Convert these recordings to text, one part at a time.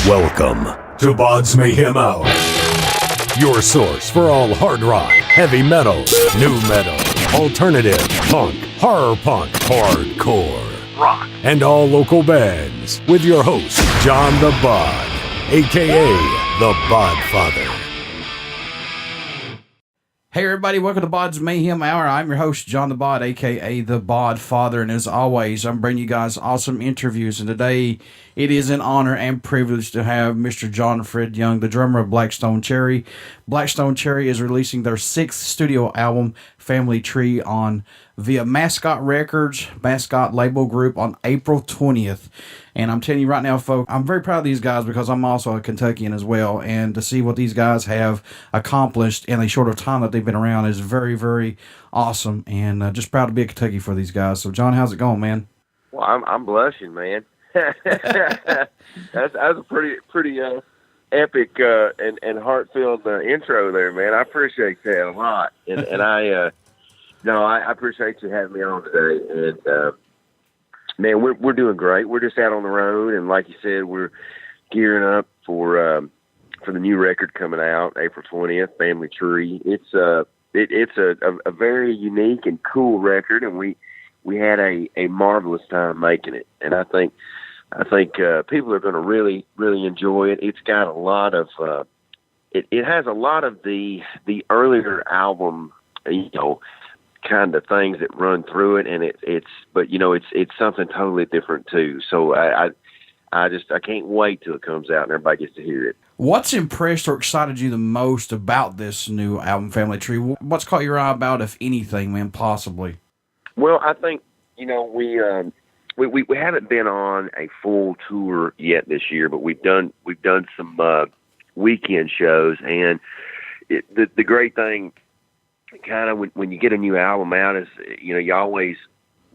Welcome to BODS Mayhem Hour, your source for all hard rock, heavy metal, new metal, alternative, punk, horror punk, hardcore, rock, and all local bands, with your host, John the Bod, aka the Bodfather. Hey everybody, welcome to BODS Mayhem Hour. I'm your host, John the Bod, aka the Bodfather, and as always, I'm bringing you guys awesome interviews. And today, it is an honor and privilege to have Mr. John Fred Young, the drummer of Black Stone Cherry. Black Stone Cherry is releasing their 6th studio album, Family Tree, via Mascot Records, Mascot Label Group, on April 20th. And I'm telling you right now, folks, I'm very proud of these guys because I'm also a Kentuckian as well. And to see what these guys have accomplished in a short of time that they've been around is very, very awesome. And just proud to be a Kentucky for these guys. So, John, how's it going, man? Well, I'm blushing, man. That's a pretty epic and heart-filled intro there, man. I appreciate that a lot. And I appreciate you having me on today. And man, we're doing great. We're just out on the road, and like you said, we're gearing up for the new record coming out April 20th, Family Tree. It's a very unique and cool record, and we had a marvelous time making it. And I think people are going to really enjoy it. It's got a lot of it has a lot of the earlier album, kind of things that run through it, and it's something totally different too. So I can't wait till it comes out and everybody gets to hear it. What's impressed or excited you the most about this new album, Family Tree? What's caught your eye about, if anything, man, possibly? Well, I think we haven't been on a full tour yet this year, but we've done some weekend shows, and the great thing, kind of when you get a new album out, is you always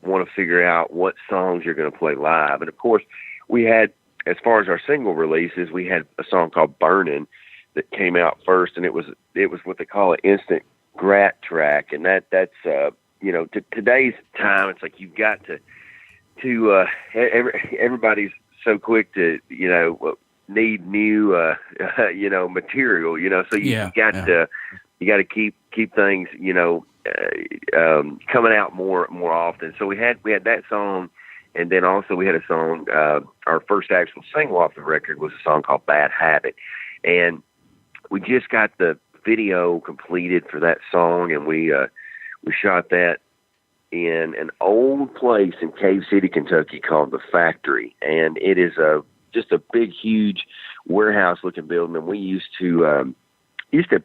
want to figure out what songs you're going to play live. And of course, we had, as far as our single releases, we had a song called "Burnin'" that came out first, and it was what they call an instant grat track, and that's today's time, it's like you've got to everybody's so quick to need new material, so you got to keep things coming out more often. So we had that song, and then also we had a song, our first actual single off the record was a song called "Bad Habit," and we just got the video completed for that song, and we shot that in an old place in Cave City, Kentucky called The Factory. And it is just a big, huge warehouse-looking building. And we used to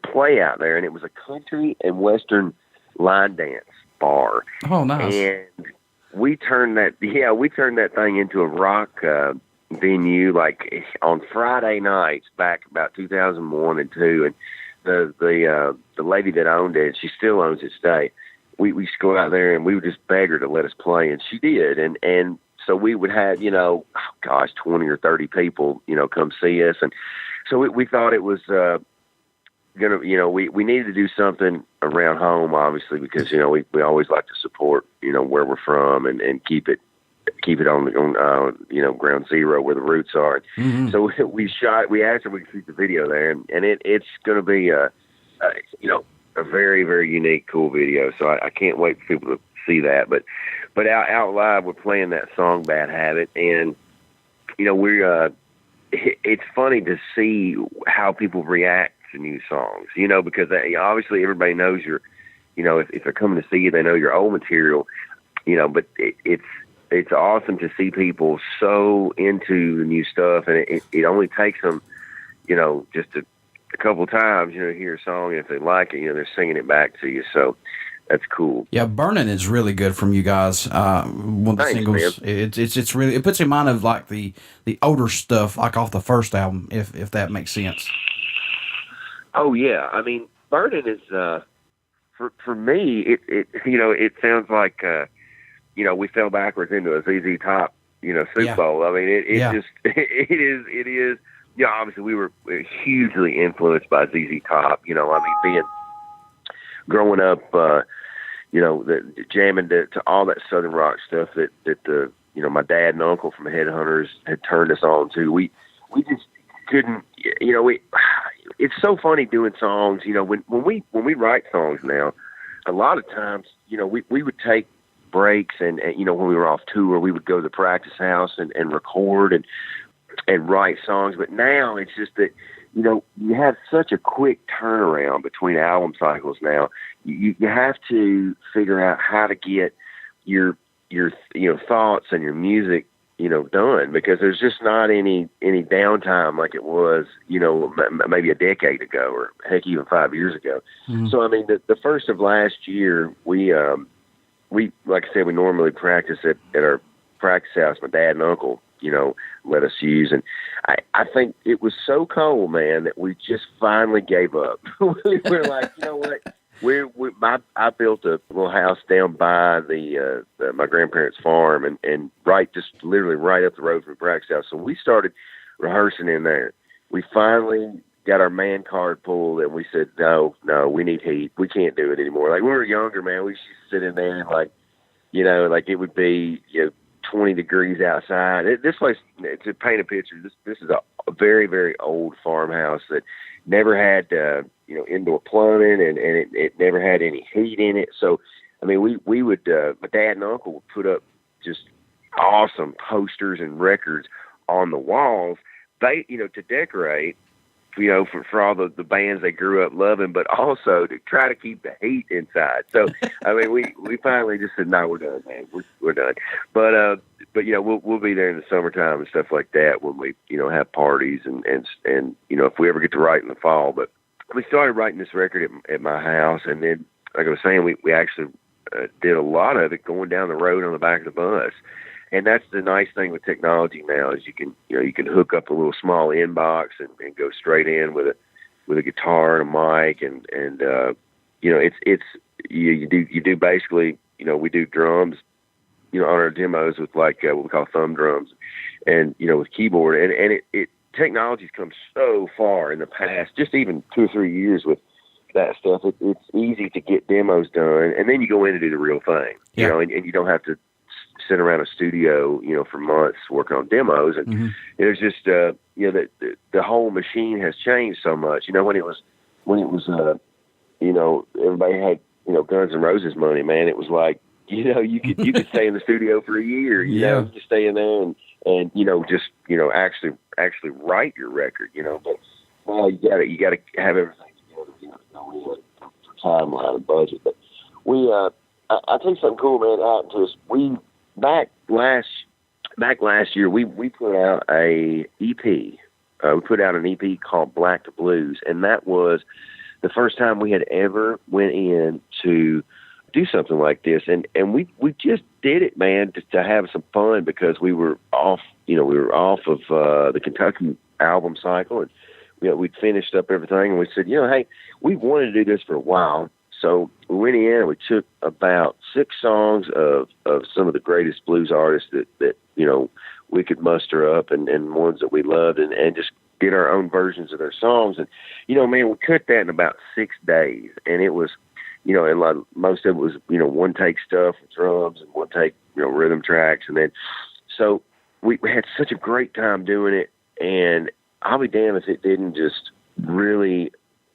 play out there, and it was a country and western line dance bar. Oh, nice. And we turned that thing into a rock venue, like on Friday nights back about 2001 and 2. And the lady that owned it, she still owns it today. We used to go out there and we would just beg her to let us play, and she did. And so we would have, 20 or 30 people, come see us. And so we thought it was we needed to do something around home, obviously, because, we always like to support, where we're from and keep it on ground zero where the roots are. Mm-hmm. So we asked if we could shoot the video there, and it's going to be a very, very unique, cool video. So I can't wait for people to see that. But out live, we're playing that song "Bad Habit," and it's funny to see how people react to new songs. Because obviously everybody knows if they're coming to see you, they know your old material. But it's awesome to see people so into the new stuff, and it only takes them, just a couple of times, to hear a song, and if they like it, they're singing it back to you. So that's cool. Yeah, "Burnin'" is really good from you guys. One of the singles. Man. It's really, it puts in mind of like the older stuff, like off the first album, if that makes sense. Oh yeah, I mean, "Burnin'" is for me, it sounds like we fell backwards into a ZZ Top Super Bowl. I mean, it is. Yeah, obviously we were hugely influenced by ZZ Top. Being growing up, jamming to all that Southern rock stuff that my dad and uncle from the Headhunters had turned us on to. We just couldn't, it's so funny doing songs, when we write songs now, a lot of times, we would take breaks and when we were off tour, we would go to the practice house and record and write songs. But now it's just that, you have such a quick turnaround between album cycles now. You have to figure out how to get your thoughts and your music, done, because there's just not any downtime like it was, maybe a decade ago, or heck, even 5 years ago. Mm-hmm. So, I mean, the first of last year, we, like I said, we normally practice at our practice house. My dad and uncle, let us use. And I think it was so cold, man, that we just finally gave up. We were like, you know what? I built a little house down by my grandparents' farm, and literally right up the road from the practice house. So we started rehearsing in there. We finally got our man card pulled, and we said, no, we need heat. We can't do it anymore. Like, when we were younger, man, we used to sit in there and like it would be 20 degrees outside. This place, to paint a picture, this is a very, very old farmhouse that never had indoor plumbing, and it never had any heat in it. So, I mean, we would my dad and uncle would put up just awesome posters and records on the walls, to decorate, for all the bands they grew up loving, but also to try to keep the heat inside. So, I mean, we finally just said, no, we're done, man. We're done. But we'll be there in the summertime and stuff like that when we, have parties and if we ever get to write in the fall. But we started writing this record at my house, and then, like I was saying, we actually did a lot of it going down the road on the back of the bus. And that's the nice thing with technology now, is you can hook up a little small inbox and go straight in with a guitar and a mic, and you do basically, we do drums, on our demos with like what we call thumb drums, and with keyboard, and it technology's come so far in the past, just even 2 or 3 years with that stuff. It's easy to get demos done, and then you go in and do the real thing, and you don't have to sit around a studio, for months working on demos. And mm-hmm. There's just, the whole machine has changed so much. When it was, everybody had, Guns N' Roses money, man. It was like, you could stay in the studio for a year, you just stay in there and actually write your record, but well, you gotta have everything together, for timeline and budget. But I tell you something cool, man, happened to us. Back last year, we put out a EP. We put out an EP called Black to Blues, and that was the first time we had ever went in to do something like this. And we just did it, man, to have some fun, because we were off of the Kentucky album cycle, and we'd finished up everything, and we said, hey, we've wanted to do this for a while. So we went in and we took about 6 songs of some of the greatest blues artists that we could muster up, and ones that we loved, and just did our own versions of their songs. And, man, we cut that in about 6 days. And it was, and most of it was, one take stuff with drums and one take, rhythm tracks. And then, so we had such a great time doing it. And I'll be damned if it didn't just really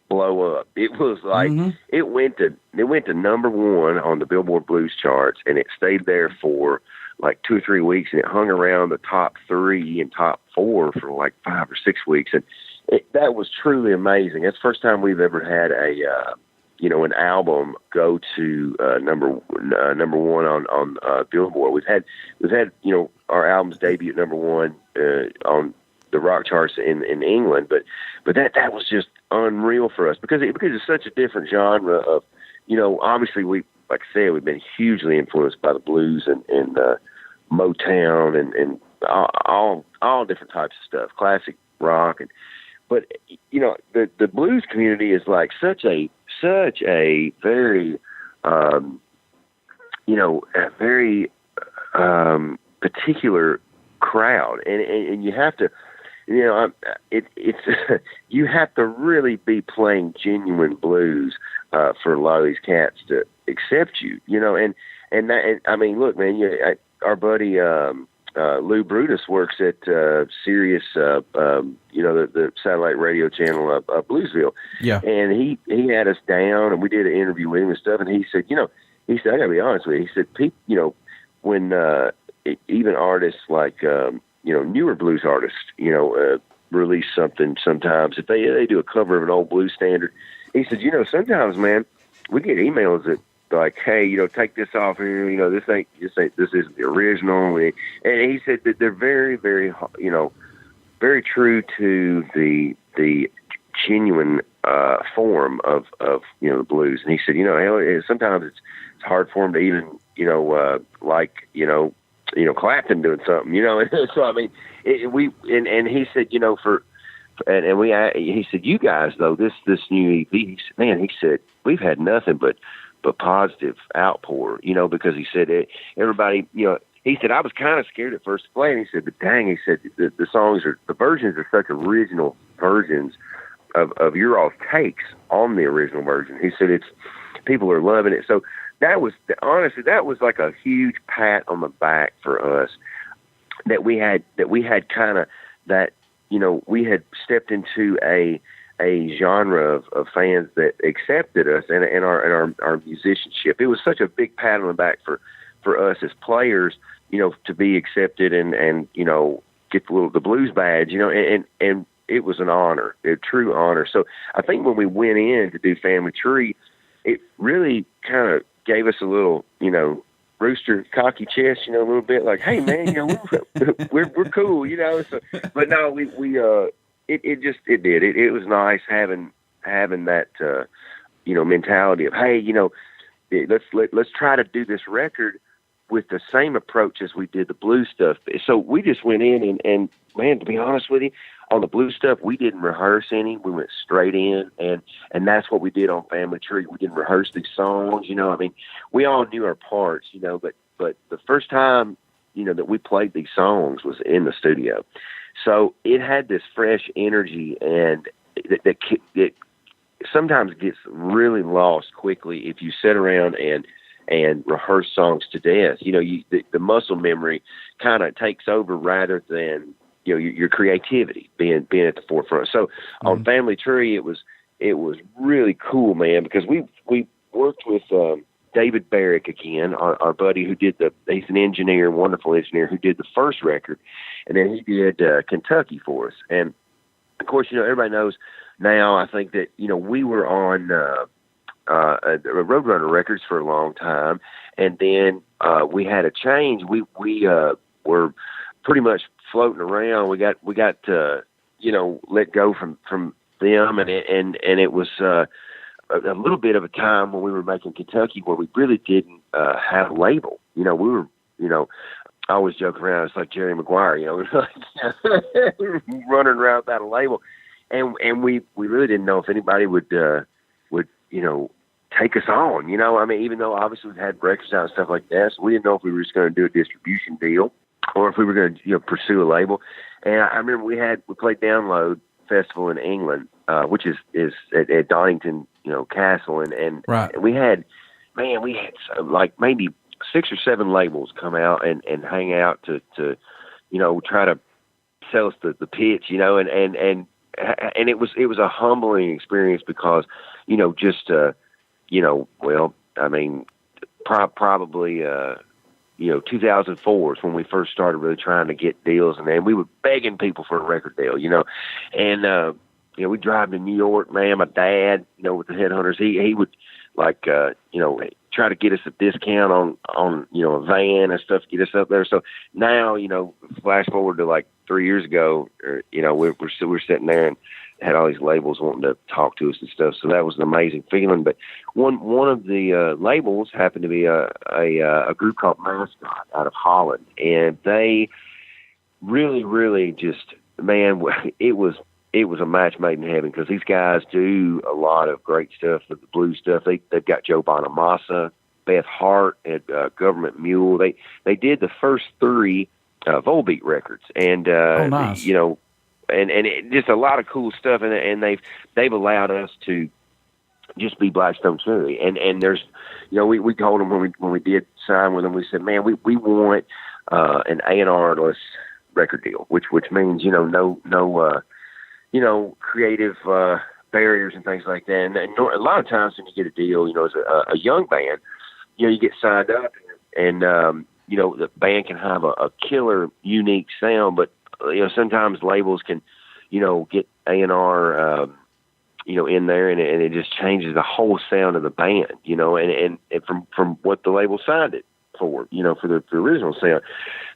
blow up. It was like, mm-hmm. it went to number 1 on the Billboard Blues charts, and it stayed there for like 2 or 3 weeks, and it hung around the top 3 and top 4 for like 5 or 6 weeks. And that was truly amazing. That's the first time we've ever had an album go to number 1 on Billboard. We've had our albums debut at number 1 on the rock charts in England, but that was just unreal for us, because it's such a different genre of, obviously like I said, we've been hugely influenced by the blues and Motown and all different types of stuff, classic rock, but the blues community is like such a very a very particular crowd, and you have to. It's you have to really be playing genuine blues for a lot of these cats to accept you, and I mean, look, man, our buddy Lou Brutus works at Sirius, the satellite radio channel Bluesville. Yeah. And he had us down, and we did an interview with him and stuff. And he said, I got to be honest with you. He said, when even artists like newer blues artists, release something sometimes, if they do a cover of an old blues standard, he said, sometimes, man, we get emails that like, hey, take this off here, this isn't the original. And he said that they're very, very, very true to the genuine form of the blues. And he said, sometimes it's hard for him to even, Clapton doing something, So I mean, he said, he said, you guys though, this new EP, he said, man, he said, we've had nothing but positive outpour, because he said everybody, he said, I was kind of scared at first to play, and he said, but dang, he said, the songs the versions are such original versions of your all's takes on the original version. He said, people are loving it. So that was, honestly, that was like a huge pat on the back for us that we had kind of that, we had stepped into a genre of fans that accepted us and our musicianship. It was such a big pat on the back for us as players, to be accepted and get the blues badge, and it was an honor, a true honor. So I think when we went in to do Family Tree, it really kind of gave us a little, rooster cocky chest, a little bit like, hey man, we're cool, So, but no, it was nice having that, mentality of, hey, let's try to do this record with the same approach as we did the blues stuff. So we just went in and man, to be honest with you, on the blues stuff, we didn't rehearse any. We went straight in, and that's what we did on Family Tree. We didn't rehearse these songs, I mean, we all knew our parts, but the first time, that we played these songs was in the studio. So it had this fresh energy, and that sometimes gets really lost quickly if you sit around and rehearse songs to death. The muscle memory kind of takes over rather than your creativity being at the forefront. So on Family Tree, it was really cool, man, because we worked with David Barrick again, our buddy who did he's an engineer, wonderful engineer, who did the first record, and then he did Kentucky for us. And of course, everybody knows now, I think that, we were on Roadrunner Records for a long time, and then we had a change. We were pretty much floating around. We got let go from them, and it was a little bit of a time when we were making Kentucky where we really didn't have a label. We were, I always joke around, it's like Jerry Maguire, we were running around without a label, and we really didn't know if anybody would take us on. I mean, even though obviously we've had records out and stuff like that, so we didn't know if we were just going to do a distribution deal or if we were going to pursue a label. And I remember we played Download Festival in England, which is at Donington, Castle, and right. we had like maybe 6 or 7 labels come out and hang out to try to sell us the pitch, and it was a humbling experience because well, I mean, probably 2004 is when we first started really trying to get deals, and we were begging people for a record deal, and we drive to New York, man. My dad, with the Headhunters, he would try to get us a discount on a van and stuff to get us up there. So now, flash forward to like 3 years ago, we're sitting there and had all these labels wanting to talk to us and stuff. So that was an amazing feeling. But one of the labels happened to be a group called Mascot out of Holland, and they really, really just, man, it was a match made in heaven because these guys do a lot of great stuff with the blues stuff. They've got Joe Bonamassa, Beth Hart, and Government Mule. They did the first 3 Volbeat records, and nice. And just a lot of cool stuff, and they've allowed us to just be Blackstone Cherry. And there's, we told them when we did sign with them, we said, man, we want an A&R-less record deal, which means, no creative barriers and things like that. And a lot of times when you get a deal, as a young band, you get signed up and the band can have a killer, unique sound, but sometimes labels can, get A&R, in there, and it just changes the whole sound of the band, and from what the label signed it for, for the original sound.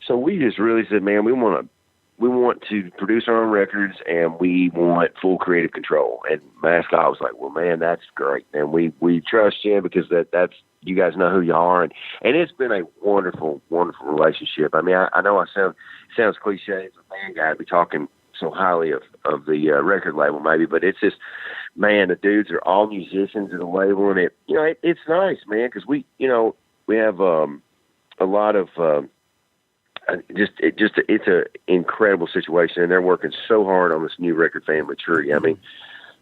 So we just really said, man, we want to produce our own records, and we want full creative control. And Mascot was like, well, man, that's great, and we trust you because that's, you guys know who you are, and it's been a wonderful, wonderful relationship. I mean, I know sounds cliche as a band guy to be talking so highly of the record label maybe, but it's just, man, the dudes are all musicians at the label, and it's nice, man, because we have a lot of it's an incredible situation, and they're working so hard on this new record family tree. I mean,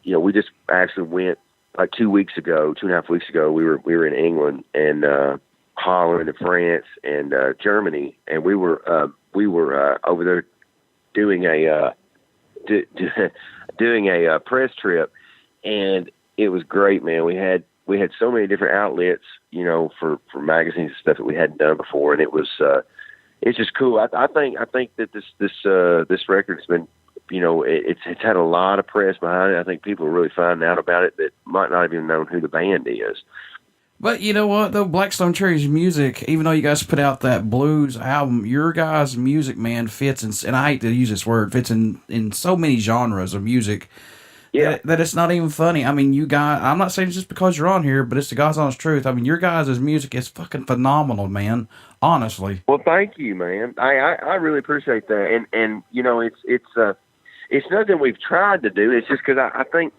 we just actually went like 2.5 weeks ago. We were in England and Holland and France and Germany, and we were over there doing a press trip, and it was great, man. We had so many different outlets, for magazines and stuff that we hadn't done before, and it was it's just cool. I think that this record has been, it's had a lot of press behind it. I think people are really finding out about it that might not have even known who the band is. But you know what, though, Blackstone Cherry's music, even though you guys put out that blues album, your guys' music, man, fits and I hate to use this word, fits in so many genres of music. Yeah. That it's not even funny. I mean, you guys, I'm not saying it's just because you're on here, but it's the God's honest truth. I mean, your guys' music is fucking phenomenal, man. Honestly. Well, thank you, man. I really appreciate that. And it's nothing we've tried to do. It's just because I think,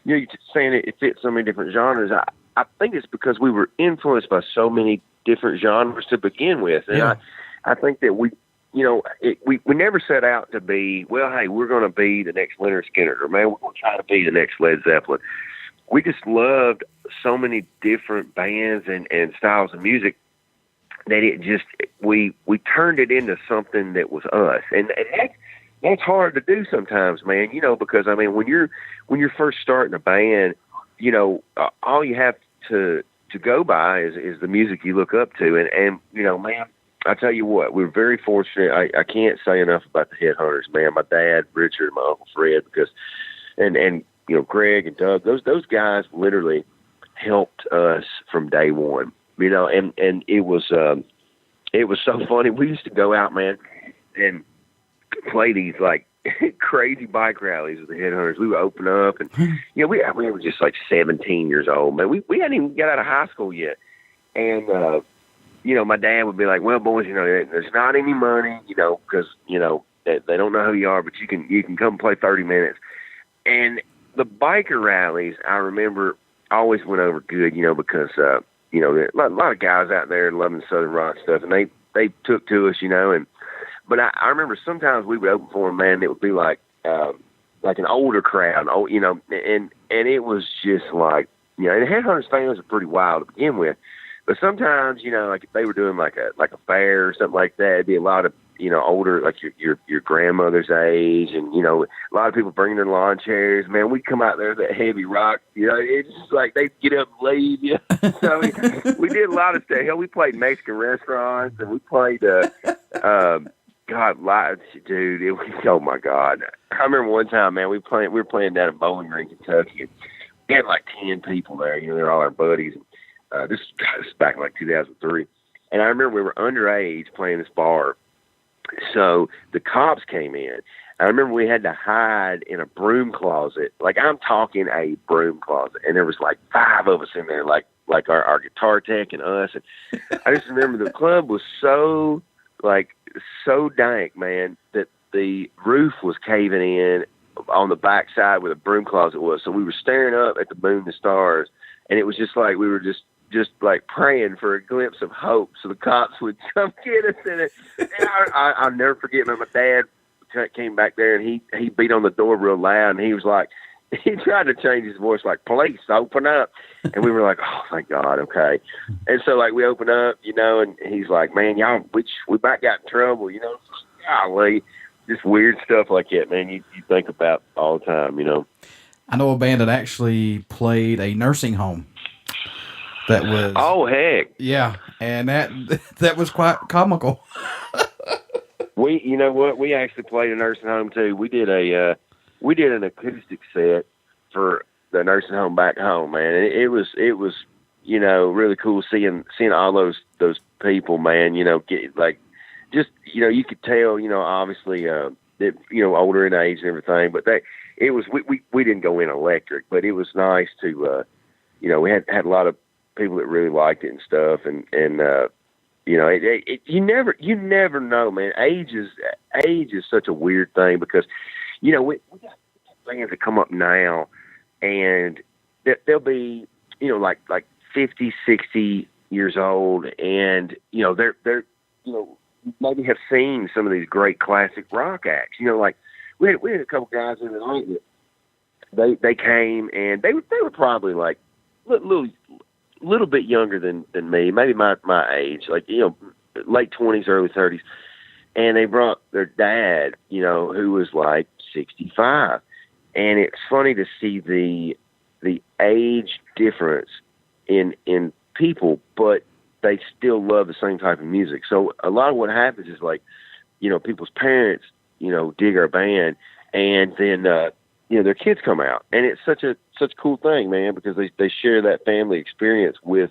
you're saying it fits so many different genres. I think it's because we were influenced by so many different genres to begin with. And yeah. I think that we never set out to be, well, hey, we're going to be the next Leonard Skinner, or man, we're going to try to be the next Led Zeppelin. We just loved so many different bands and styles of music that it just, we turned it into something that was us. And that's hard to do sometimes, man, because I mean, when you're first starting a band, all you have to go by is the music you look up to. And man, I tell you what, we're very fortunate. I can't say enough about the Headhunters, man. My dad, Richard, and my Uncle Fred, because, and Greg and Doug, those guys literally helped us from day one, and it was so funny. We used to go out, man, and play these like crazy bike rallies with the Headhunters. We would open up, and we were just like 17 years old, man. We hadn't even got out of high school yet, and my dad would be like, well, boys, there's not any money, because, they don't know who you are, but you can come play 30 minutes. And the biker rallies, I remember, always went over good, because, a lot of guys out there loving Southern rock stuff, and they took to us, but I remember sometimes we would open for them, man, it would be like an older crowd, and it was just like, and the Headhunters fans are pretty wild to begin with. But sometimes, like if they were doing like a fair or something like that, it'd be a lot of, older, like your grandmother's age, and, a lot of people bringing their lawn chairs. Man, we'd come out there with that heavy rock, it's just like they'd get up and leave you. So we did a lot of stuff. Hell, we played Mexican restaurants, and we played, dude, oh my God. I remember one time, man, we were playing down at Bowling Green, Kentucky, and we had like 10 people there, they're all our buddies. This is back in like 2003. And I remember we were underage playing this bar. So the cops came in. I remember we had to hide in a broom closet. Like, I'm talking a broom closet. And there was like 5 of us in there, like our guitar tech and us. And I just remember the club was so dank, man, that the roof was caving in on the back side where the broom closet was. So we were staring up at the moon and stars. And it was just like we were just like praying for a glimpse of hope so the cops would come get us in it. And I'll never forget, man, my dad came back there, and he beat on the door real loud, and he was like, he tried to change his voice, like, "Police, open up." And we were like, "Oh, thank God, okay." And so, like, we open up, and he's like, "Man, y'all, we about got in trouble, golly." Just weird stuff like that, man, you think about all the time, I know a band that actually played a nursing home. That was... Oh, heck. Yeah, and that was quite comical. You know what? We actually played a nursing home too. We did an acoustic set for the nursing home back home, man. And it was really cool seeing all those people, man. Get like, just you could tell, obviously, that older in age and everything. But we didn't go in electric, but it was nice to we had a lot of people that really liked it and stuff, and you never know, man. Age is such a weird thing because, we got bands that come up now and they'll be, like 50, 60 years old, and, they're maybe have seen some of these great classic rock acts. Like we had a couple guys in the night that they came, and they were probably like little bit younger than me, maybe my age, like, late 20s, early 30s. And they brought their dad, who was like 65. And it's funny to see the age difference in people, but they still love the same type of music. So a lot of what happens is, like, people's parents, dig our band, and then their kids come out, and it's such a cool thing, man, because they share that family experience with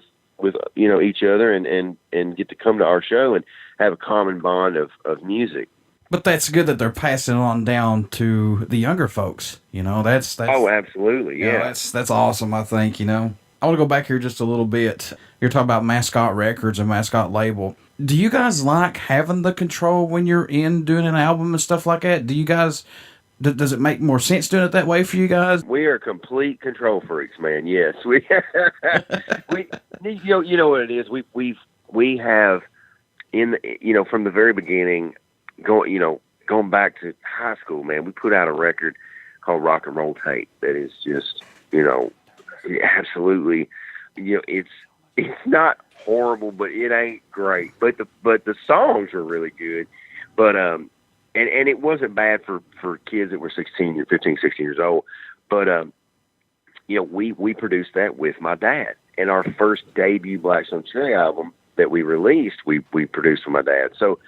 each other, and get to come to our show and have a common bond of music. But that's good that they're passing it on down to the younger folks. That's oh, absolutely, yeah. That's awesome. I think I want to go back here just a little bit. You're talking about Mascot Records and Mascot Label. Do you guys like having the control when you're in doing an album and stuff like that? Do you guys? Does it make more sense doing it that way for you guys? We are complete control freaks, man. Yes, we you know what it is. We have from the very beginning, going back to high school, man. We put out a record called Rock and Roll Tape that is just absolutely, it's not horrible, but it ain't great. But the songs are really good. But and it wasn't bad for kids that were 15, 16 years old. But, we produced that with my dad. And our first debut Black Stone Cherry album that we released, we produced with my dad. So,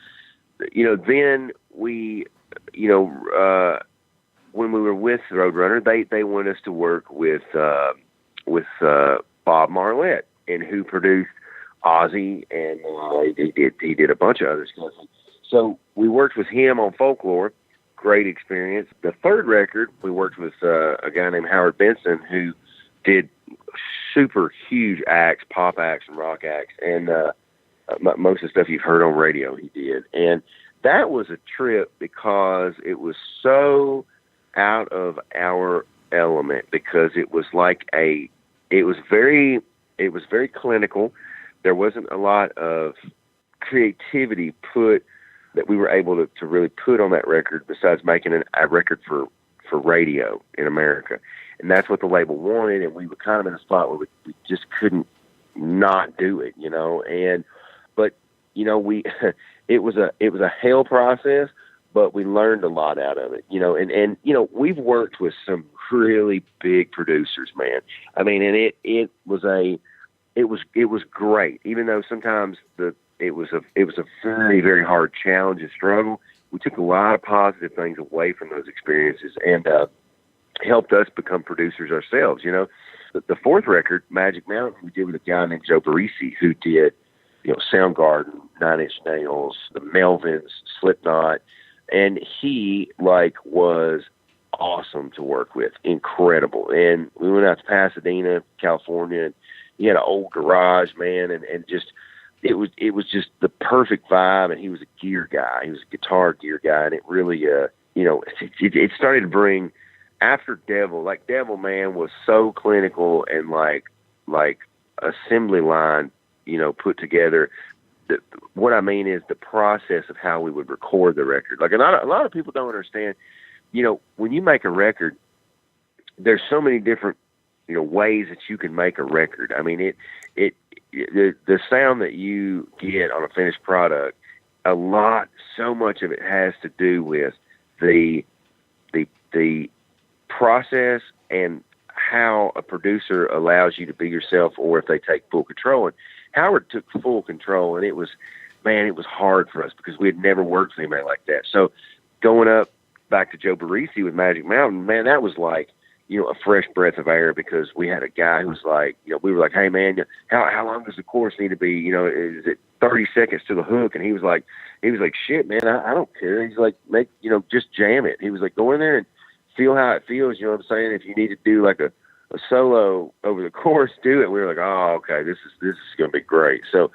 then we, when we were with Roadrunner, they want us to work with Bob Marlette, and who produced Ozzy, and he did a bunch of other stuff. So we worked with him on Folklore. Great experience. The third record, we worked with a guy named Howard Benson, who did super huge acts, pop acts and rock acts, and most of the stuff you've heard on radio he did. And that was a trip because it was so out of our element, because it was like it was very clinical. There wasn't a lot of creativity that we were able to really put on that record, besides making a record for radio in America. And that's what the label wanted, and we were kind of in a spot where we just couldn't not do it, but it was a hell process, but we learned a lot out of it, and we've worked with some really big producers, man. I mean, and it was great, even though sometimes it was a very, very hard challenge and struggle. We took a lot of positive things away from those experiences, and helped us become producers ourselves. The fourth record, Magic Mountain, we did with a guy named Joe Barisi, who did, Soundgarden, Nine Inch Nails, the Melvins, Slipknot, and he was awesome to work with, incredible. And we went out to Pasadena, California, and he had an old garage, man, and just it was just the perfect vibe. And he was a gear guy, he was a guitar gear guy, and it really it started to bring, after Devil, like Devil, man, was so clinical and like assembly line, put together. What I mean is the process of how we would record the record. Like a lot of people don't understand, when you make a record, there's so many different, ways that you can make a record. I mean, the sound that you get on a finished product, so much of it has to do with the process and how a producer allows you to be yourself, or if they take full control. And Howard took full control, and it was hard for us because we had never worked with anybody like that. So going up back to Joe Barresi with Magic Mountain, man, that was like, a fresh breath of air, because we had a guy who was like, we were like, hey man, how long does the chorus need to be? Is it 30 seconds to the hook? And he was like, shit, man, I don't care. He's like, just jam it. He was like, go in there and feel how it feels. You know what I'm saying? If you need to do like a solo over the chorus, do it. We were like, oh, okay, this is going to be great. So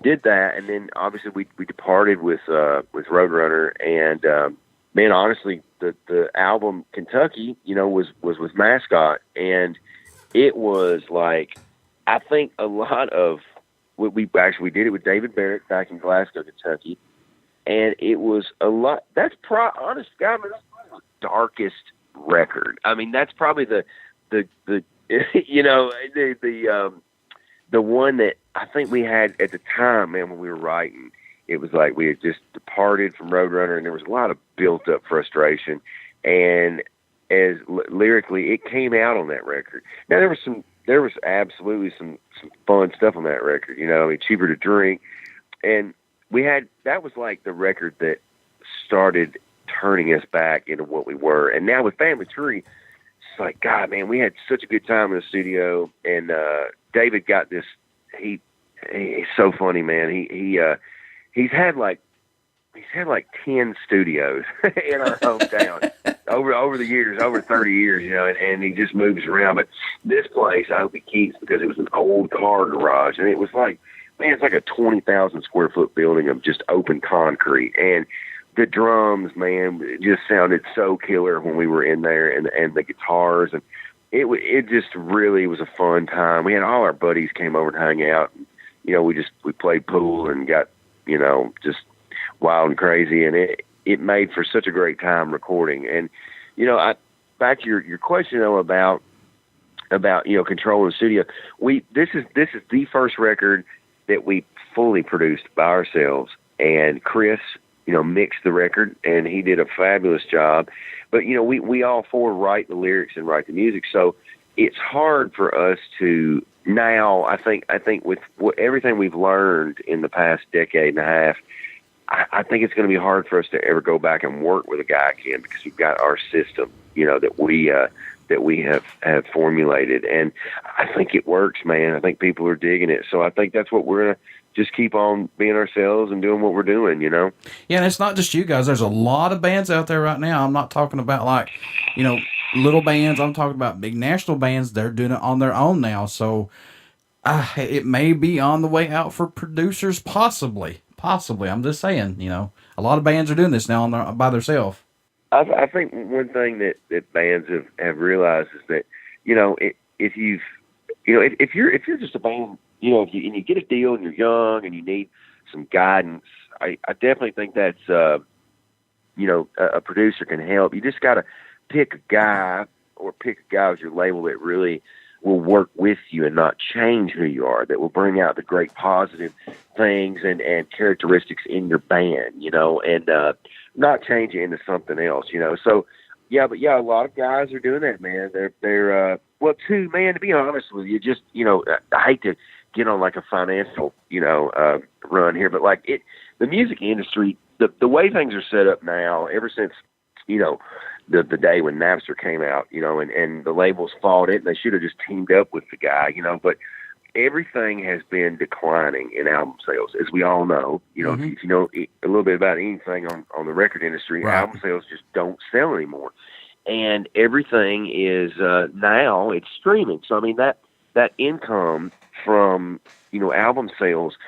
did that. And then obviously we departed with Roadrunner, and, man, honestly, the album Kentucky, was with Mascot, and it was like, I think a lot of what we did it with David Barrett back in Glasgow, Kentucky, and it was a lot. That's honest God, man, that's probably the darkest record. I mean, that's probably the one that I think we had at the time, man, when we were writing. It was like we had just departed from Roadrunner, and there was a lot of built-up frustration. And as lyrically, it came out on that record. Now there was absolutely some fun stuff on that record. Cheaper to Drink, and that was like the record that started turning us back into what we were. And now with Family Tree, it's like, God, man, we had such a good time in the studio, and David got this. He's so funny, man. He's had like 10 studios in our hometown over the years, over 30 years, and he just moves around. But this place, I hope he keeps, because it was an old car garage, and it was like, man, it's like a 20,000 square foot building of just open concrete. And the drums, man, it just sounded so killer when we were in there, and the guitars, and it just really was a fun time. We had all our buddies came over to hang out. And, we played pool and got, just wild and crazy, and it made for such a great time recording. And back to your question though about controlling the studio. This is the first record that we fully produced by ourselves, and Chris mixed the record, and he did a fabulous job. But we all four write the lyrics and write the music, so it's hard for us to now. I think with everything we've learned in the past decade and a half, I think it's going to be hard for us to ever go back and work with a guy again, because we've got our system, that we have formulated, and I think it works, man. I think people are digging it, so I think that's what we're gonna just keep on being ourselves and doing what we're doing, Yeah, and it's not just you guys. There's a lot of bands out there right now. I'm not talking about like, little bands. I'm talking about big national bands. They're doing it on their own now. So it may be on the way out for producers, possibly. I'm just saying, a lot of bands are doing this now by themselves. I think one thing that bands have realized is that, if you're just a band, and you get a deal and you're young and you need some guidance, I definitely think that's, a producer can help. You just got to pick a guy with your label that really will work with you and not change who you are, that will bring out the great positive things and characteristics in your band, and not change it into something else, So, a lot of guys are doing that, man. They're man, to be honest with you, just, I hate to get on like a financial, run here, but like the music industry, the way things are set up now, ever since, the day when Napster came out, and the labels fought it, and they should have just teamed up with the guy, but everything has been declining in album sales, as we all know. If you know a little bit about anything on the record industry, right, album sales just don't sell anymore. And everything is now it's streaming. So I mean that income from album sales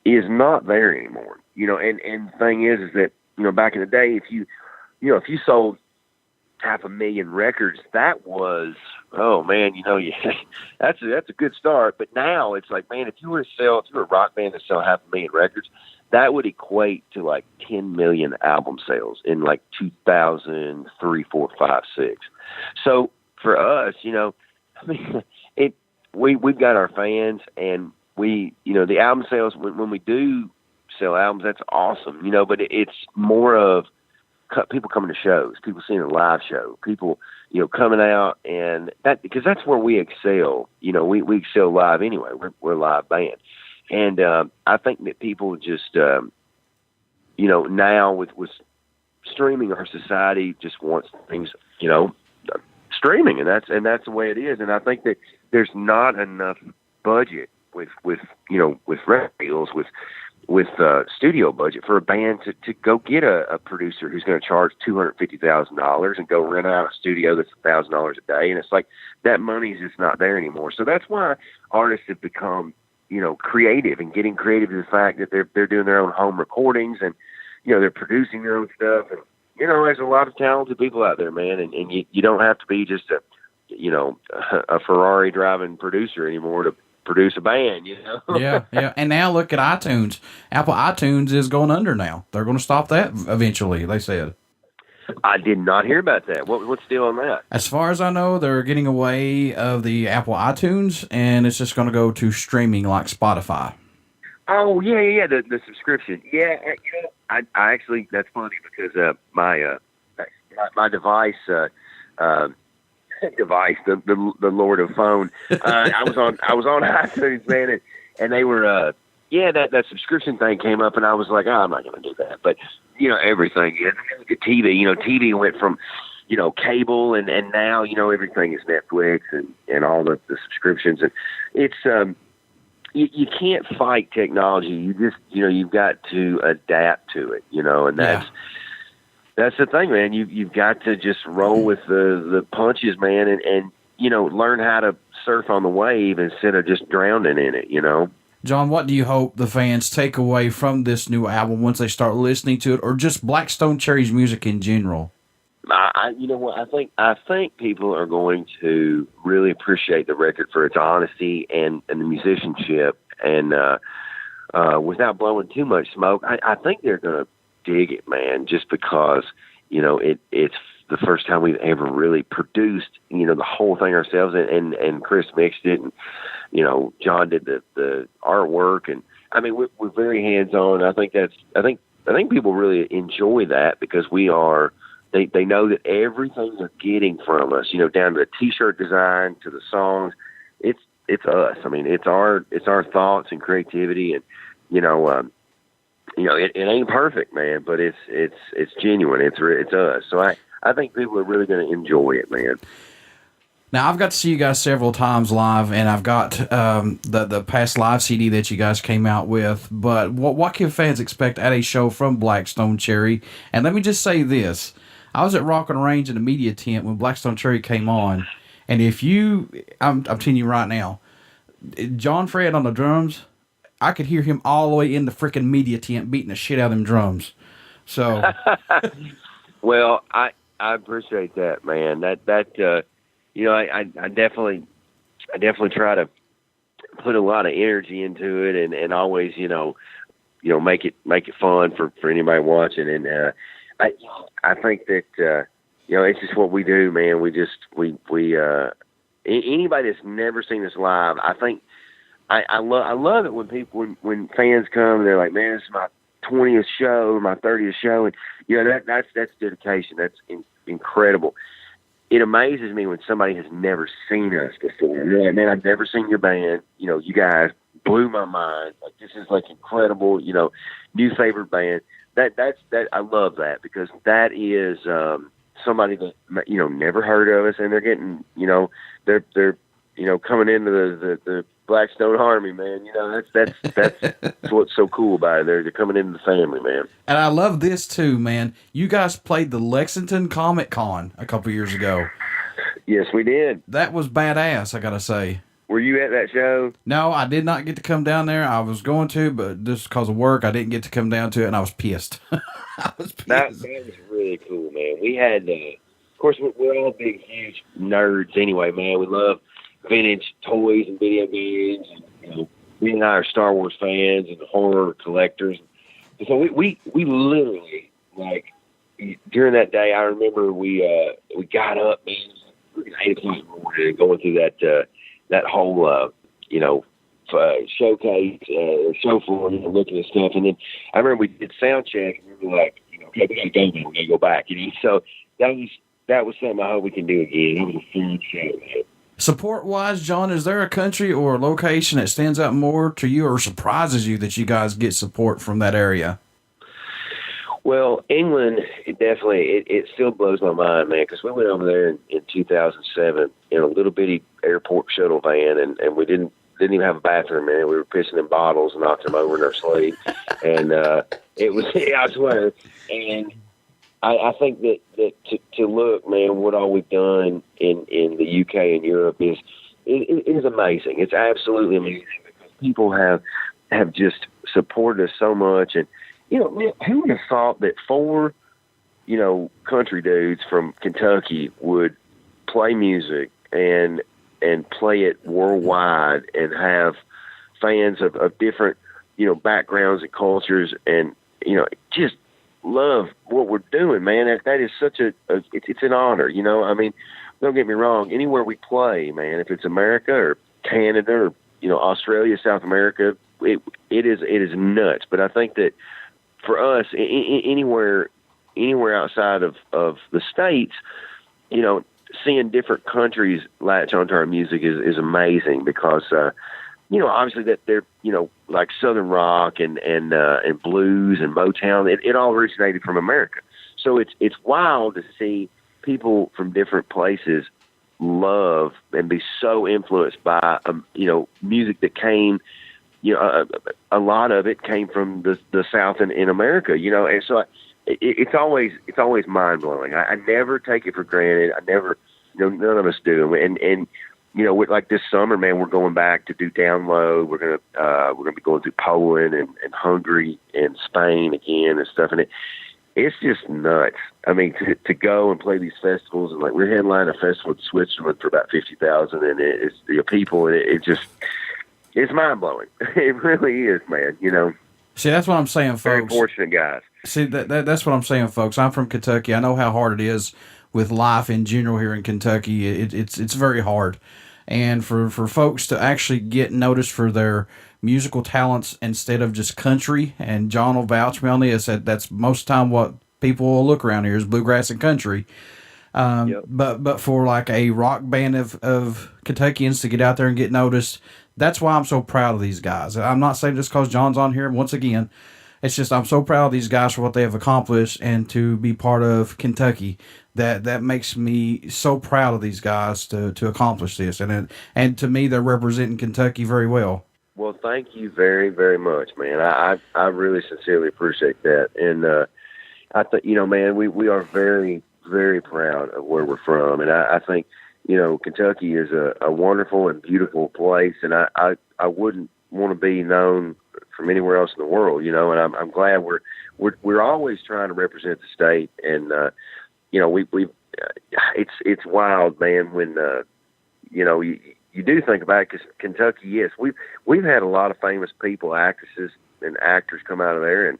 is not there anymore. And the thing is that back in the day, if you sold 500,000 records, that was, oh man, that's a good start. But now it's like, man, if you were a rock band that sell 500,000 records, that would equate to like 10 million album sales in like 2003, 4, 5, 6. So for us, I mean, we've got our fans, and the album sales, when we do sell albums, that's awesome, but it's more of people coming to shows, people seeing a live show, people, coming out, and because that's where we excel. We excel live anyway. We're a live band. And I think that people just, now with streaming, our society just wants things, streaming, and that's the way it is. And I think that there's not enough budget with record deals, with studio budget for a band to go get a producer who's going to charge $250,000 and go rent out a studio that's $1,000 a day. And it's like that money's just not there anymore. So that's why artists have become, creative, and getting creative to the fact that they're doing their own home recordings, and, they're producing their own stuff. And, there's a lot of talented people out there, man. And you don't have to be just a Ferrari driving producer anymore to produce a band, Yeah. And now look at iTunes. Apple iTunes is going under now. They're going to stop that eventually, they said. I did not hear about that. What's the deal on that? As far as I know, they're getting away of the Apple iTunes, and it's just going to go to streaming like Spotify. Oh, yeah, the subscription. Yeah, I actually, that's funny because my device, the Lord of Phone, I was on iTunes, man, and they were, that subscription thing came up, and I was like, I'm not going to do that. But, everything, the TV, TV went from, cable, and now, everything is Netflix and all the subscriptions. And it's, you can't fight technology. You just, you've got to adapt to it, and that's the thing, man. You've got to just roll with the punches, man, and learn how to surf on the wave instead of just drowning in it, John, what do you hope the fans take away from this new album once they start listening to it, or just Black Stone Cherry's music in general? I think people are going to really appreciate the record for its honesty and the musicianship, and without blowing too much smoke, I think they're going to dig it, man, just because it's the first time we've ever really produced the whole thing ourselves, and Chris mixed it, and John did the artwork, and I mean we're very hands on. I think people really enjoy that because we are. They know that everything they're getting from us, down to the T-shirt design to the songs, it's us. I mean, it's our thoughts and creativity, and it ain't perfect, man, but it's genuine. It's us. So I think people are really going to enjoy it, man. Now, I've got to see you guys several times live, and I've got the past live CD that you guys came out with. But what can fans expect at a show from Black Stone Cherry? And let me just say this. I was at Rock and Range in the media tent when Black Stone Cherry came on, and I'm telling you right now, John Fred on the drums, I could hear him all the way in the freaking media tent beating the shit out of them drums. So, well, I appreciate that, man. That I definitely try to put a lot of energy into it, and always make it fun for anybody watching, and I think that it's just what we do, man. We anybody that's never seen us live, I think I love it when fans come and they're like, man, this is my 20th show, my 30th show, and that's dedication. That's incredible. It amazes me when somebody has never seen us before. They're like, man, I've never seen your band. You guys blew my mind. Like, this is like incredible. New favorite band. That I love that, because that is somebody that never heard of us, and they're getting they're coming into the Blackstone Army, man. That's what's so cool about it. They're coming into the family, man. And I love this too, man. You guys played the Lexington Comic Con a couple years ago. Yes, we did. That was badass, I gotta say. Were you at that show? No, I did not get to come down there. I was going to, but just because of work, I didn't get to come down to it, and I was pissed. I was pissed. That was really cool, man. We had, of course, we're all big, huge nerds anyway, man. We love vintage toys and video games. And, we and I are Star Wars fans and horror collectors. And so we literally, like, during that day, I remember we got up, man, it was like 8 o'clock in the morning. and going through that whole showcase, show floor, looking at stuff. And then I remember we did sound check, and we were like, okay, we gotta go now, we gotta go back. So that was something I hope we can do again. It was a fun show, man. Support-wise, John, is there a country or a location that stands out more to you or surprises you that you guys get support from that area? Well, England, it still blows my mind, man, because we went over there in 2007 in a little bitty airport shuttle van, and we didn't even have a bathroom, man. We were pissing in bottles and knocking them over in our sleep. And it was, I swear. And I think that to look, man, what all we've done in the UK and Europe is amazing. It's absolutely amazing because people have just supported us so much. And, man, who would have thought that 4, country dudes from Kentucky would play music and play it worldwide and have fans of different, backgrounds and cultures and, just love what we're doing, man. That is such it's an honor, I mean, don't get me wrong. Anywhere we play, man, if it's America or Canada or, Australia, South America, it is nuts. But I think that for us, anywhere outside of the States, seeing different countries latch onto our music is amazing because, obviously that they're, like Southern rock and blues and Motown, it all originated from America. So it's wild to see people from different places love and be so influenced by, music that came, a lot of it came from the South in America, and so it's always mind blowing. I never take it for granted. I never, none of us do. And with like this summer, man, we're going back to do Download. We're gonna be going through Poland and Hungary and Spain again and stuff. And it's just nuts. I mean, to go and play these festivals, and like we're headlining a festival in Switzerland for about 50,000, and it's people, and it's mind blowing. It really is, man. See, that's what I'm saying, folks. Very fortunate guys. See, that's what I'm saying, folks. I'm from Kentucky. I know how hard it is with life in general here in Kentucky. It's very hard. And for folks to actually get noticed for their musical talents instead of just country, and John will vouch me on this, that's most of the time what people will look around here is bluegrass and country. Yep. But for like a rock band of Kentuckians to get out there and get noticed, that's why I'm so proud of these guys. I'm not saying just because John's on here. Once again, it's just I'm so proud of these guys for what they have accomplished and to be part of Kentucky. That makes me so proud of these guys to accomplish this. And to me, they're representing Kentucky very well. Well, thank you very, very much, man. I really sincerely appreciate that. And I think, man, we are very, very proud of where we're from. And I think, Kentucky is a wonderful and beautiful place. And I wouldn't want to be known from anywhere else in the world, and I'm glad we're always trying to represent the state. And, it's wild, man, when, you do think about it, because Kentucky, yes, we've had a lot of famous people, actresses and actors come out of there, and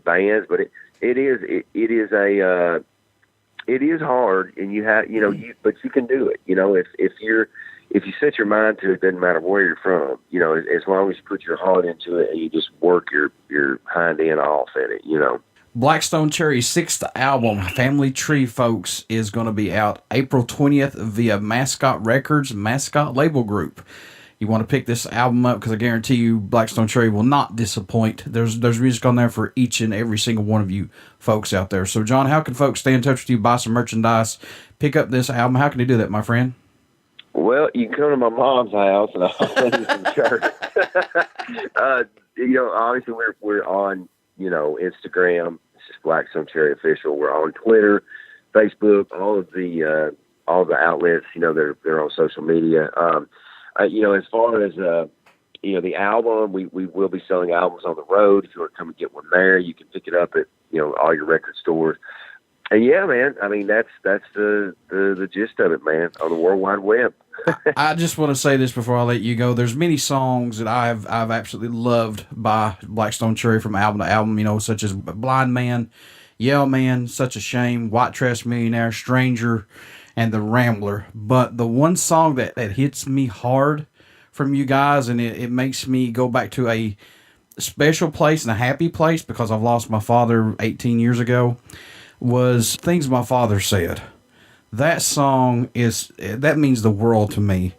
bands, but it is hard, and you have, but you can do it. If you set your mind to it, doesn't matter where you're from, as long as you put your heart into it and you just work your hind end off at it, Blackstone Cherry's 6th album, Family Tree, folks, is going to be out April 20th via Mascot Records, Mascot Label Group. You want to pick this album up because I guarantee you Blackstone Cherry will not disappoint. There's music on there for each and every single one of you folks out there. So, John, how can folks stay in touch with you, buy some merchandise, pick up this album? How can they do that, my friend? Well, you can come to my mom's house and I'll send you some shirts. Obviously we're on, Instagram. It's just Blackstone Cherry Official. We're on Twitter, Facebook, all the outlets, they're on social media. As far as, the album, we will be selling albums on the road. If you want to come and get one there, you can pick it up at, all your record stores. And yeah, man, I mean, that's the gist of it, man, on the World Wide Web. I just want to say this before I let you go. There's many songs that I've absolutely loved by Blackstone Cherry from album to album, such as Blind Man, Yell Man, Such a Shame, White Trash Millionaire, Stranger, and The Rambler. But the one song that hits me hard from you guys, and it makes me go back to a special place and a happy place because I've lost my father 18 years ago, was Things My Father Said. That song that means the world to me.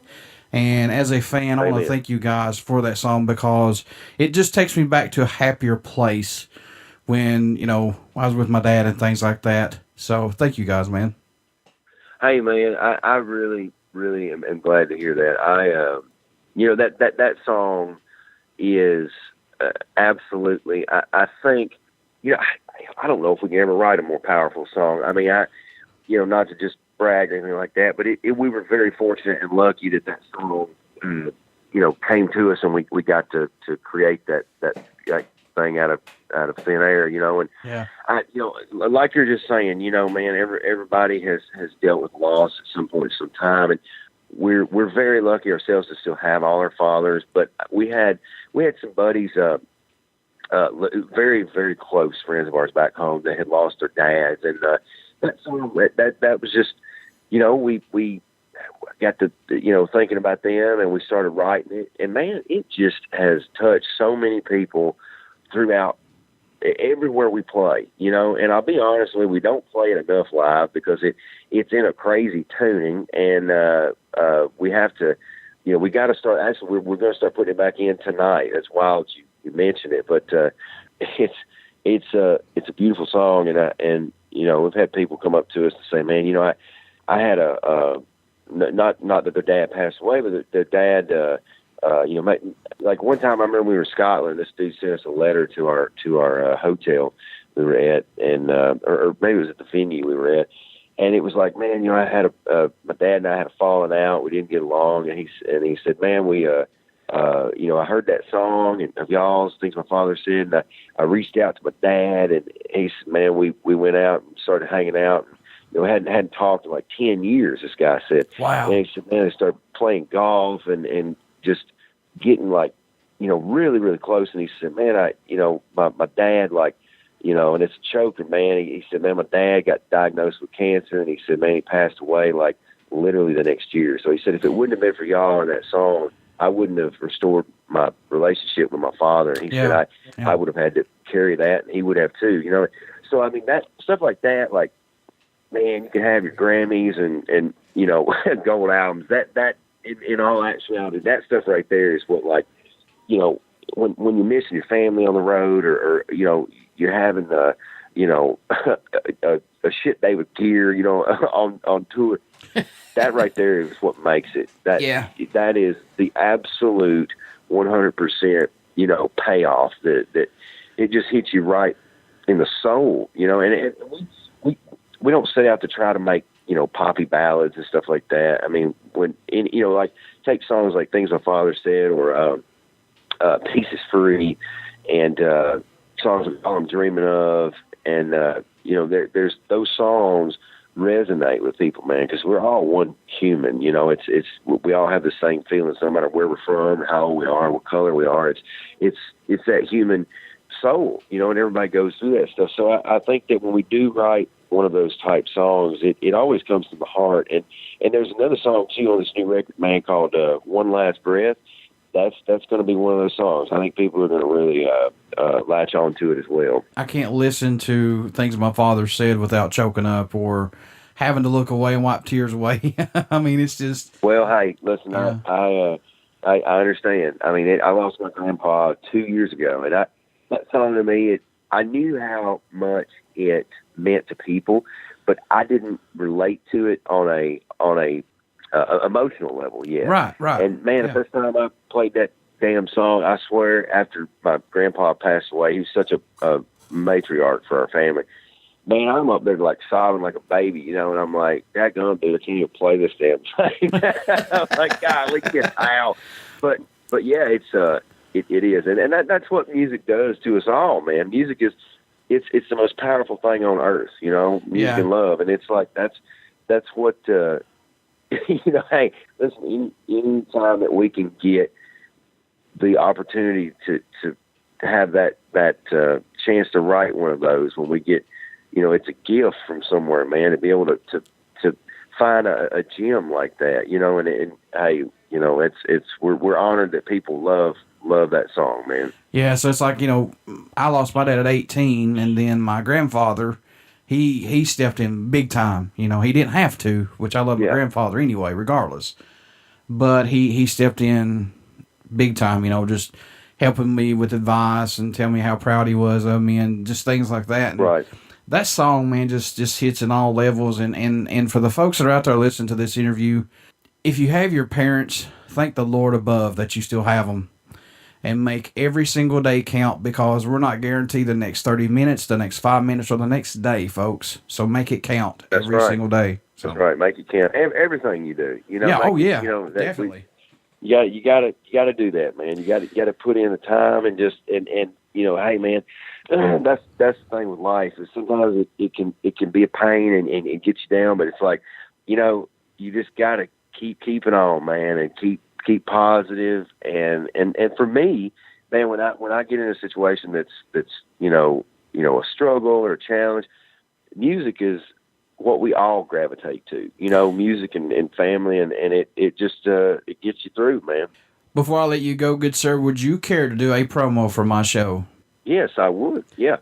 And as a fan, I want to thank you guys for that song because it just takes me back to a happier place when, I was with my dad and things like that. So thank you guys, man. Hey, man, I really, really am glad to hear that. That song is absolutely, I think, I don't know if we can ever write a more powerful song. I mean, not to just brag or anything like that, but we were very fortunate and lucky that song, came to us and we got to create that thing out of thin air, and yeah. Like you're just saying, man, everybody has dealt with loss at some point, some time, and we're very lucky ourselves to still have all our fathers, but we had some buddies, very, very close friends of ours back home that had lost their dads, and that song, that was just, we got to, thinking about them, and we started writing it, and man, it just has touched so many people throughout everywhere we play, and I'll be honest with you, we don't play it enough live because it's in a crazy tuning, and we have to, we got to start, actually we're going to start putting it back in tonight. That's wild you mentioned it, but it's a beautiful song, and we've had people come up to us and say, man, I had not that their dad passed away, but their dad, like one time I remember we were in Scotland, this dude sent us a letter to our hotel we were at, and or maybe it was at the venue we were at, and it was like, man, I had my dad and I had a falling out, we didn't get along, and he said, man, we I heard that song and of y'all's, Things My Father Said, and I reached out to my dad, and he said, man, we went out and started hanging out, and, hadn't talked in like 10 years, this guy said. Wow. And he said, man, they started playing golf and just getting like, really, really close. And he said, man, my dad, like, and it's choking, man. He said, man, my dad got diagnosed with cancer, and he said, man, he passed away like literally the next year. So he said, if it wouldn't have been for y'all and that song, I wouldn't have restored my relationship with my father. And he said, I would have had to carry that, and he would have too, So, I mean, that stuff like that, like, man, you can have your Grammys and gold albums. That in all actuality, that stuff right there is what, like, when you're missing your family on the road, or you're having a shit day with gear, on tour. That right there is what makes it. That is the absolute 100%, payoff. That it just hits you right in the soul, and we don't set out to try to make, poppy ballads and stuff like that. I mean, like take songs like Things My Father Said, or Peace Is Free, and songs like All I'm Dreaming Of, and there's those songs resonate with people, man, because we're all one human. It's we all have the same feelings, no matter where we're from, how old we are, what color we are. It's that human soul, and everybody goes through that stuff. So I think that when we do write one of those type songs, it always comes to the heart. And there's another song too on this new record, man, called One Last Breath. That's going to be one of those songs. I think people are going to really latch on to it as well. I can't listen to Things My Father Said without choking up or having to look away and wipe tears away. I mean, it's just... Well, hey, listen, yeah. I understand. I mean, I lost my grandpa 2 years ago, and that song to me, I knew how much it meant to people, but I didn't relate to it on a emotional level yet. Right. And man, the first time I played that damn song, I swear, after my grandpa passed away, he was such a matriarch for our family. Man, I'm up there like sobbing like a baby, and I'm like, dadgum, dude, I can't even play this damn thing. I'm like, golly, get out. But yeah, it is, and that's what music does to us all, man. Music is, it's the most powerful thing on earth, music and love, and it's like that's what. Hey, listen, any time that we can get the opportunity to have that chance to write one of those, when we get, it's a gift from somewhere, man, to be able to find a gem like that, and hey, we're honored that people love that song, man. Yeah, so it's like, I lost my dad at 18, and then my grandfather, he stepped in big time. He didn't have to, which I love my grandfather anyway, regardless. But he stepped in big time, just helping me with advice and tell me how proud he was of me and just things like that. And right. That song, man, just hits in all levels. And for the folks that are out there listening to this interview, if you have your parents, thank the Lord above that you still have them. And make every single day count, because we're not guaranteed the next 30 minutes, the next 5 minutes, or the next day, folks. So make it count every single day. So. That's right. Make it count. Everything you do. Definitely. You gotta do that, man. You gotta put in the time and just and hey, man, that's the thing with life is sometimes it can be a pain and it gets you down, but it's like, you just gotta keep keeping on, man, and keep positive and for me, man, when I get in a situation that's a struggle or a challenge, music is what we all gravitate to, music and family, and it just it gets you through, man. Before I let you go, good sir, would you care to do a promo for my show? Yes, I would. Yeah.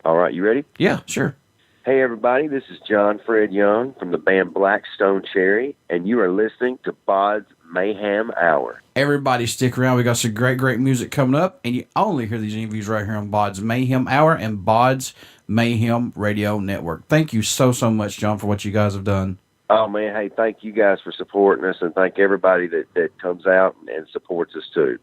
All right, you ready? Yeah, sure. Hey, everybody, this is John Fred Young from the band Blackstone Cherry, and you are listening to BODS Mayhem Hour. Everybody stick around. We got some great music coming up, and you only hear these interviews right here on BODS Mayhem Hour and BODS Mayhem Radio Network. Thank you so much, John, for what you guys have done. Oh, man, hey, thank you guys for supporting us, and thank everybody that comes out and supports us, too.